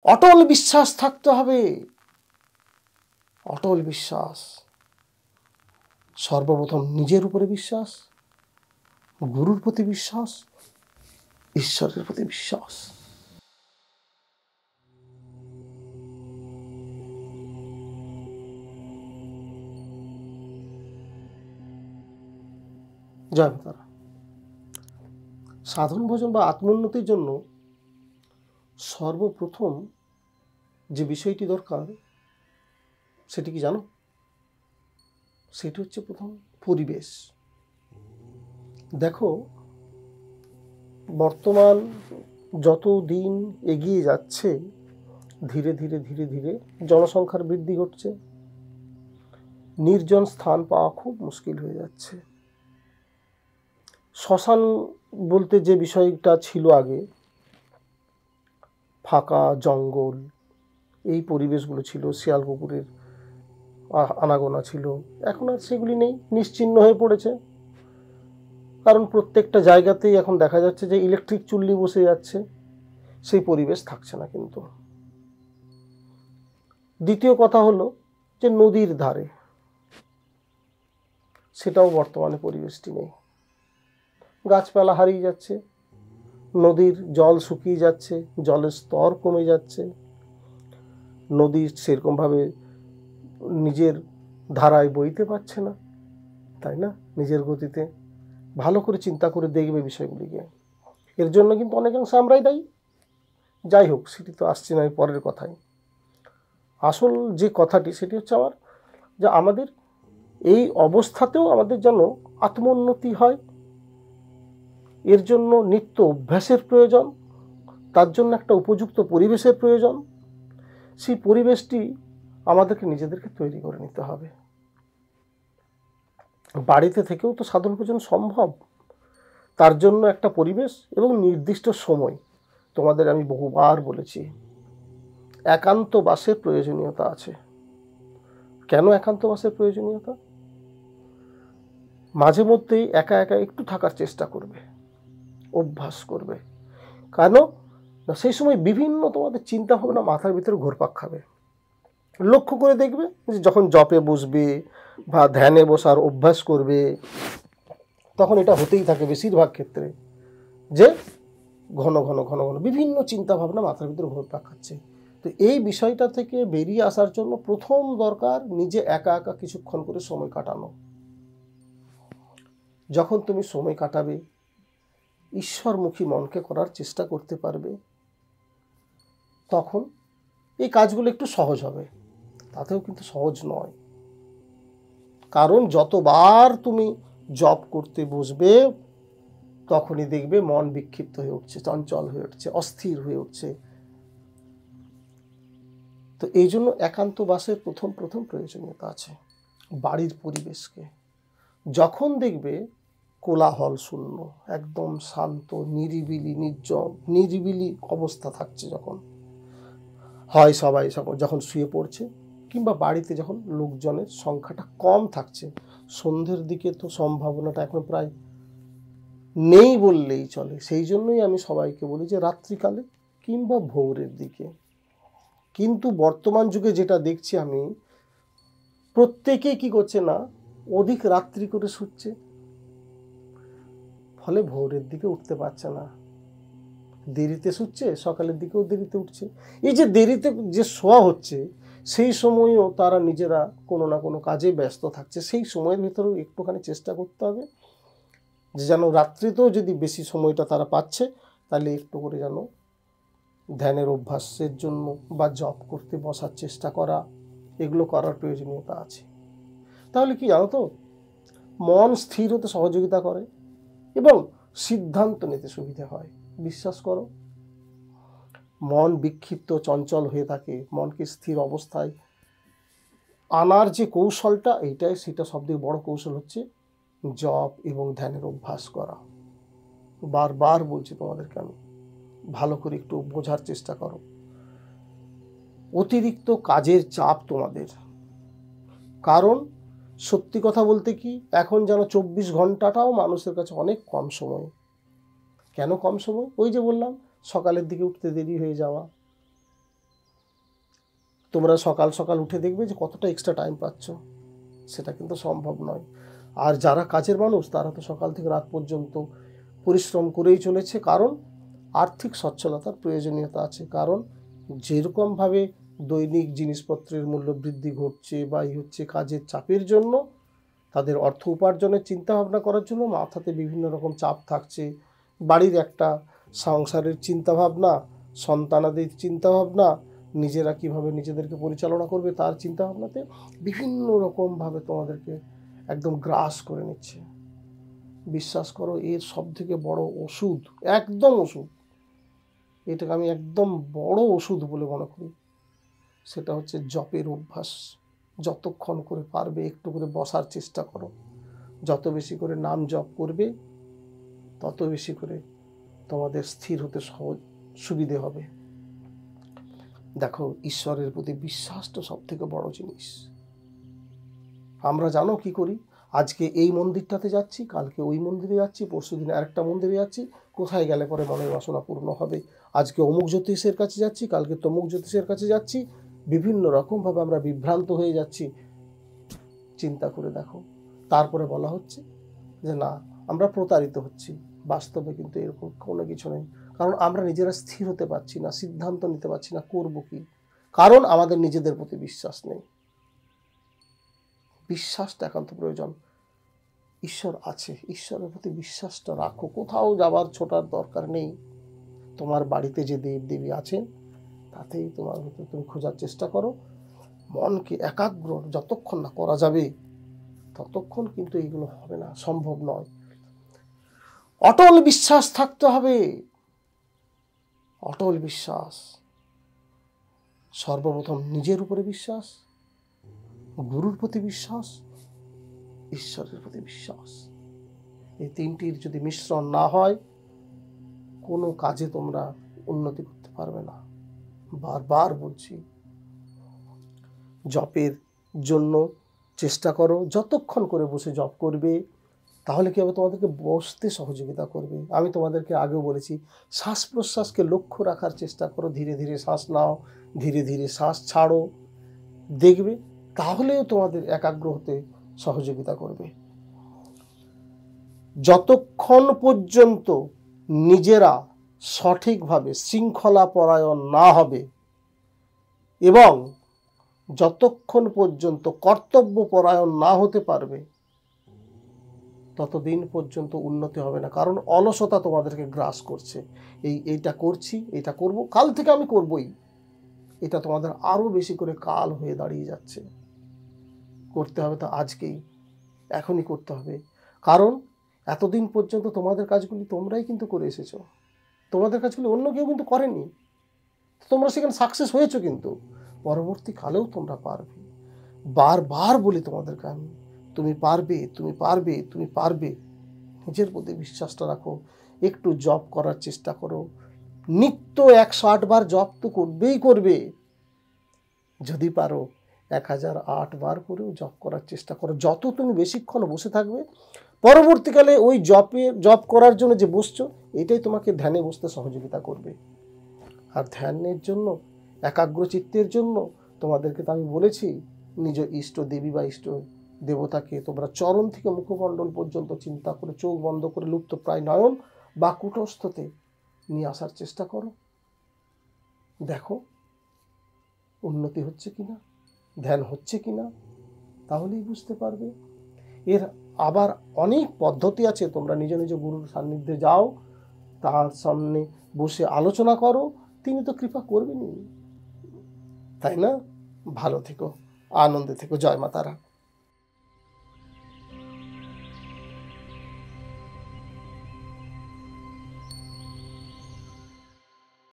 অটল বিশ্বাস থাকতে হবে, অটল বিশ্বাস। সর্বপ্রথম নিজের উপরে বিশ্বাস, গুরুর প্রতি বিশ্বাস, ঈশ্বরের প্রতি বিশ্বাস। জয় মাতারা। সাধন ভোজন বা আত্মোন্নতির জন্য সর্বপ্রথম যে বিষয়টি দরকার সেটি কি জানো? সেটি হচ্ছে প্রথম পরিবেশ। দেখো, বর্তমান যত দিন এগিয়ে যাচ্ছে ধীরে ধীরে ধীরে ধীরে জনসংখ্যার বৃদ্ধি ঘটছে, নির্জন স্থান পাওয়া খুব মুশকিল হয়ে যাচ্ছে। শ্মশান বলতে যে বিষয়টা ছিল আগে, ফাঁকা জঙ্গল, এই পরিবেশগুলো ছিল, শিয়াল কুকুরের আনাগোনা ছিল, এখন আর সেগুলি নেই, নিশ্চিহ্ন হয়ে পড়েছে। কারণ প্রত্যেকটা জায়গাতেই এখন দেখা যাচ্ছে যে ইলেকট্রিক চুল্লি বসে যাচ্ছে, সেই পরিবেশ থাকছে না। কিন্তু দ্বিতীয় কথা হলো যে নদীর ধারে, সেটাও বর্তমানে পরিবেশটি নেই, গাছপালা হারিয়ে যাচ্ছে, নদীর জল শুকিয়ে যাচ্ছে, জলের স্তর কমে যাচ্ছে, নদী সেরকমভাবে নিজের ধারায় বইতে পারছে না, তাই না? নিজের গতিতে। ভালো করে চিন্তা করে দেখবে বিষয়গুলিকে। এর জন্য কিন্তু অনেকাংশে আমরাই দায়ী। যাই হোক, সেটি তো আসছে না, পরের কথায়। আসল যে কথাটি সেটি হচ্ছে আমার, যে আমাদের এই অবস্থাতেও আমাদের যেন আত্মোন্নতি হয়, এর জন্য নিত্য অভ্যাসের প্রয়োজন, তার জন্য একটা উপযুক্ত পরিবেশের প্রয়োজন। সেই পরিবেশটি আমাদেরকে নিজেদেরকে তৈরি করে নিতে হবে। বাড়িতে থেকেও তো সাধন ভোজন সম্ভব, তার জন্য একটা পরিবেশ এবং নির্দিষ্ট সময়। তোমাদের আমি বহুবার বলেছি, একান্তবাসের প্রয়োজনীয়তা আছে। কেন একান্তবাসের প্রয়োজনীয়তা? মাঝে মধ্যেই একা একা একটু থাকার চেষ্টা করবে, অভ্যাস করবে। কেন? সেই সময় বিভিন্ন তোমাদের চিন্তা ভাবনা মাথার ভিতরে ঘুরপাক খাবে। লক্ষ্য করে দেখবে যে যখন জপে বসবে বা ধ্যানে বসার অভ্যাস করবে, তখন এটা হতেই থাকে বেশিরভাগ ক্ষেত্রে, যে ঘন ঘন ঘন ঘন বিভিন্ন চিন্তা ভাবনা মাথার ভিতরে ঘুরপাক খাচ্ছে। তো এই বিষয়টা থেকে বেরিয়ে আসার জন্য প্রথম দরকার নিজে একা একা কিছুক্ষণ করে সময় কাটানো। যখন তুমি সময় কাটাবে, ঈশ্বরমুখী মনকে করার চেষ্টা করতে পারবে, তখন এই কাজগুলো একটু সহজ হবে। তাতেও কিন্তু সহজ নয়, কারণ যতবার তুমি জপ করতে বসবে তখনই দেখবে মন বিক্ষিপ্ত হয়ে উঠছে, চঞ্চল হয়ে উঠছে, অস্থির হয়ে উঠছে। তো এই জন্য একান্তবাসের প্রথম প্রয়োজনীয়তা আছে। বাড়ির পরিবেশকে যখন দেখবে কোলাহল শূন্য, একদম শান্ত, নিরিবিলি, নির্জন, নিরিবিলি অবস্থা থাকছে, যখন হয় সবাই যখন শুয়ে পড়ছে, কিংবা বাড়িতে যখন লোকজনের সংখ্যাটা কম থাকছে, সন্ধ্যের দিকে তো সম্ভাবনাটা এখন প্রায় নেই বললেই চলে। সেই জন্যই আমি সবাইকে বলি যে রাত্রিকালে কিংবা ভোরের দিকে। কিন্তু বর্তমান যুগে যেটা দেখছি আমি, প্রত্যেকেই কি করছে না, অধিক রাত্রি করে শুচ্ছে, ফলে ভোরের দিকে উঠতে পারছে না, দেরিতে শুচ্ছে, সকালের দিকেও দেরিতে উঠছে। এই যে দেরিতে যে শোয়া হচ্ছে, সেই সময়ও তারা নিজেরা কোনো না কোনো কাজে ব্যস্ত থাকছে। সেই সময়ের ভিতরেও একটুখানি চেষ্টা করতে হবে যে যেন রাত্রিতেও যদি বেশি সময়টা তারা পাচ্ছে, তাহলে একটু করে যেন ধ্যানের অভ্যাসের জন্য বা জপ করতে বসার চেষ্টা করা, এগুলো করার প্রয়োজনীয়তা আছে। তাহলে কি জানো তো, মন স্থির হতে সহযোগিতা করে এবং সিদ্ধান্ত নিতে সুবিধা হয়। বিশ্বাস করো, মন বিক্ষিপ্ত চঞ্চল হয়ে থাকে, মনকে স্থির অবস্থায় আনার যে কৌশলটা, এইটাই সেটা সবথেকে বড় কৌশল হচ্ছে জপ এবং ধ্যানের অভ্যাস করা। বারবার বলছি তোমাদেরকে আমি, ভালো করে একটু বোঝার চেষ্টা করো। অতিরিক্ত কাজের চাপ তোমাদের, কারণ সত্যি কথা বলতে কি, এখন যেন 24 ঘন্টাটাও মানুষের কাছে অনেক কম সময়। কেন কম সময়? ওই যে বললাম, সকালের দিকে উঠতে দেরি হয়ে যাওয়া, তোমরা সকাল সকাল উঠে দেখবে যে কতটা এক্সট্রা টাইম পাচ্ছ, সেটা কিন্তু সম্ভব নয়। আর যারা কাজের মানুষ তারা তো সকাল থেকে রাত পর্যন্ত পরিশ্রম করেই চলেছে, কারণ আর্থিক সচ্ছলতার প্রয়োজনীয়তা আছে। কারণ যেরকমভাবে দৈনিক জিনিসপত্রের মূল্য বৃদ্ধি ঘটছে বা এই হচ্ছে, কাজের চাপের জন্য তাদের অর্থ উপার্জনের চিন্তাভাবনা করার জন্য মাথাতে বিভিন্ন রকম চাপ থাকছে। বাড়ির একটা সংসারের চিন্তাভাবনা, সন্তানাদের চিন্তাভাবনা, নিজেরা কিভাবে নিজেদেরকে পরিচালনা করবে তার চিন্তাভাবনাতে বিভিন্ন রকমভাবে তোমাদেরকে একদম গ্রাস করে নিচ্ছে। বিশ্বাস করো, এর সব থেকে বড় ওষুধ, একদম ওষুধ, এটাকে আমি একদম বড় ওষুধ বলে মনে করি, সেটা হচ্ছে জপের অভ্যাস। যতক্ষণ করে পারবে একটু করে বসার চেষ্টা করো। যত বেশি করে নাম জপ করবে তত বেশি করে তোমাদের স্থির হতে সুবিধে হবে। দেখো, ঈশ্বরের প্রতি বিশ্বাসটা সব থেকে বড় জিনিস। আমরা জানো কি করি, আজকে এই মন্দিরটাতে যাচ্ছি, কালকে ওই মন্দিরে যাচ্ছি, পরশুদিন আরেকটা মন্দিরে যাচ্ছি, কোথায় গেলে পরে মনের বাসনা পূর্ণ হবে। আজকে অমুক জ্যোতিষের কাছে যাচ্ছি, কালকে তমুক জ্যোতিষের কাছে যাচ্ছি, বিভিন্ন রকমভাবে আমরা বিভ্রান্ত হয়ে যাচ্ছি। চিন্তা করে দেখো, তারপরে বলা হচ্ছে যে না, আমরা প্রতারিত হচ্ছি। বাস্তবে কিন্তু এরকম কোনো কিছু নেই, কারণ আমরা নিজেরা স্থির হতে পারছি না, সিদ্ধান্ত নিতে পারছি না করব কি, কারণ আমাদের নিজেদের প্রতি বিশ্বাস নেই। বিশ্বাসটা একান্ত প্রয়োজন। ঈশ্বর আছে, ঈশ্বরের প্রতি বিশ্বাসটা রাখো। কোথাও যাবার ছোটার দরকার নেই। তোমার বাড়িতে যে দেব দেবী আছেন তাতেই তোমার ভিতরে তুমি খোঁজার চেষ্টা করো। মনকে একাগ্র যতক্ষণ না করা যাবে ততক্ষণ কিন্তু এগুলো হবে না, সম্ভব নয়। অটল বিশ্বাস থাকতে হবে, অটল বিশ্বাস। সর্বপ্রথম নিজের উপরে বিশ্বাস, গুরুর প্রতি বিশ্বাস, ঈশ্বরের প্রতি বিশ্বাস। এই তিনটির যদি মিশ্রণ না হয় কোনো কাজে তোমরা উন্নতি করতে পারবে না। বারবার বলছি, জপের জন্য চেষ্টা করো। যতক্ষণ করে বসে জপ করবে তাহলে কি হবে, তোমাদেরকে বসতে সহযোগিতা করবে। আমি তোমাদেরকে আগেও বলেছি, শ্বাস প্রশ্বাসকে লক্ষ্য রাখার চেষ্টা করো। ধীরে ধীরে শ্বাস নাও, ধীরে ধীরে শ্বাস ছাড়ো, দেখবে তাহলেও তোমাদের একাগ্র হতে সহযোগিতা করবে। যতক্ষণ পর্যন্ত নিজেরা সঠিকভাবে শৃঙ্খলাপরায়ণ না হবে এবং যতক্ষণ পর্যন্ত কর্তব্যপরায়ণ না হতে পারবে ততদিন পর্যন্ত উন্নতি হবে না। কারণ অলসতা তোমাদেরকে গ্রাস করছে। এইটা করছি, এটা করব, কাল থেকে আমি করবই, এটা তোমাদের আরও বেশি করে কাল হয়ে দাঁড়িয়ে যাচ্ছে। করতে হবে তা আজকেই, এখনই করতে হবে। কারণ এতদিন পর্যন্ত তোমাদের কাজগুলি তোমরাই কিন্তু করে এসেছো। তোমাদের কাজগুলি অন্য কেউ কিন্তু করেনি। তোমরা সেখানে সাকসেস হয়েছো, কিন্তু পরবর্তীকালেও তোমরা পারবে। বারবার বলি তোমাদেরকে আমি, তুমি পারবে, তুমি পারবে, তুমি পারবে। নিজের প্রতি বিশ্বাসটা রাখো। একটু জপ করার চেষ্টা করো। নিত্য 108 বার জপ তো করবেই করবে। যদি পারো 1008 বার করেও জপ করার চেষ্টা করো। যত তুমি বেশিক্ষণ বসে থাকবে পরবর্তীকালে ওই জপ করার জন্য যে বসছো এটাই তোমাকে ধ্যানে বসতে সহযোগিতা করবে। আর ধ্যানের জন্য, একাগ্র চিত্তের জন্য তোমাদেরকে তো আমি বলেছি, নিজ ইষ্ট দেবী বা ইষ্ট দেবতাকে তোমরা চরণ থেকে মুখমণ্ডল পর্যন্ত চিন্তা করে চোখ বন্ধ করে লুপ্ত প্রায় নয়ন বা কুটস্থতে নিয়ে আসার চেষ্টা করো। দেখো উন্নতি হচ্ছে কিনা, ধ্যান হচ্ছে কিনা, তাহলেই বুঝতে পারবে। এর আবার অনেক পদ্ধতি আছে। তোমরা নিজ নিজ গুরুর সান্নিধ্যে যাও, তার সামনে বসে আলোচনা করো, তিনি তো কৃপা করবেনই, তাই না? ভালো থেকো, আনন্দে থেকো। জয় মা তারা।